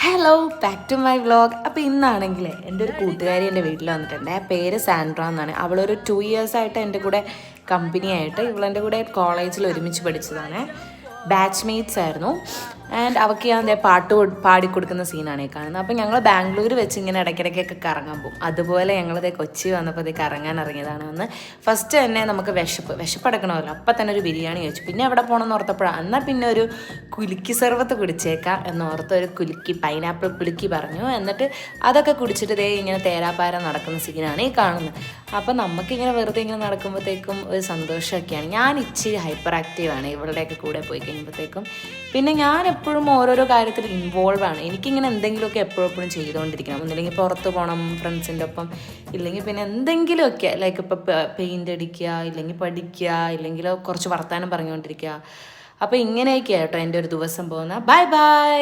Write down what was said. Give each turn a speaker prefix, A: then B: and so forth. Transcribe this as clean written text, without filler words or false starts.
A: Hello back to my vlog. അപ്പോൾ ഇന്നാണെങ്കിൽ എൻ്റെ ഒരു കൂട്ടുകാരി എൻ്റെ വീട്ടിൽ വന്നിട്ടുണ്ട്. പേര് സാൻഡ്ര എന്നാണ്. അവളൊരു 2 years ആയിട്ട് എൻ്റെ കൂടെ കമ്പനി ആയിട്ട് ഇവളെൻ്റെ കൂടെ കോളേജിൽ ഒരുമിച്ച് പഠിച്ചതാണ്. ബാച്ച് മേറ്റ്സ് ആയിരുന്നു. ആൻഡ് അവൾക്ക് ഞാൻ പാടിക്കൊടുക്കുന്ന സീനാണ് ഈ കാണുന്നത്. അപ്പോൾ ഞങ്ങൾ ബാംഗ്ലൂർ വെച്ച് ഇങ്ങനെ ഇടയ്ക്കിടയ്ക്കൊക്കെ കറങ്ങാൻ പോകും. അതുപോലെ ഞങ്ങളിതേ കൊച്ചി വന്നപ്പോൾ കറങ്ങാൻ ഇറങ്ങിയതാണ്. ഒന്ന് ഫസ്റ്റ് തന്നെ നമുക്ക് വിശപ്പടക്കണമല്ലോ. അപ്പം തന്നെ ഒരു ബിരിയാണി കഴിച്ചു. പിന്നെ എവിടെ പോകണമെന്ന് ഓർത്തപ്പോഴാണ് എന്നാൽ പിന്നെ ഒരു കുലുക്കി സർവത്ത് കുടിച്ചേക്കാം എന്നോർത്ത് ഒരു പൈനാപ്പിൾ കുലുക്കി പറഞ്ഞു. എന്നിട്ട് അതൊക്കെ കുടിച്ചിട്ട് ഇങ്ങനെ തേരാപ്പാര നടക്കുന്ന സീനാണ് ഈ കാണുന്നത്. അപ്പം നമുക്കിങ്ങനെ വെറുതെ ഇങ്ങനെ നടക്കുമ്പോഴത്തേക്കും ഒരു സന്തോഷമൊക്കെയാണ്. ഞാൻ ഇച്ചിരി ഹൈപ്പർ ആക്റ്റീവാണ് ഇവളുടെയൊക്കെ കൂടെ പോയി കഴിയുമ്പോഴത്തേക്കും. പിന്നെ ഞാൻ എപ്പോഴും ഓരോരോ കാര്യത്തിൽ ഇൻവോൾവ് ആണ്. എനിക്കിങ്ങനെ എന്തെങ്കിലുമൊക്കെ എപ്പോഴും ചെയ്തുകൊണ്ടിരിക്കണം. ഒന്നില്ലെങ്കിൽ പുറത്ത് പോകണം ഫ്രണ്ട്സിൻ്റെ ഒപ്പം, ഇല്ലെങ്കിൽ പിന്നെ എന്തെങ്കിലുമൊക്കെ ലൈക്ക് ഇപ്പോൾ പെയിൻ്റ് അടിക്കുക, ഇല്ലെങ്കിൽ പഠിക്കുക, ഇല്ലെങ്കിൽ കുറച്ച് വർത്തമാനം പറഞ്ഞുകൊണ്ടിരിക്കുക. അപ്പോൾ ഇങ്ങനെയൊക്കെയാണ് കേട്ടോ എൻ്റെ ഒരു ദിവസം പോകുന്നത്. Bye bye.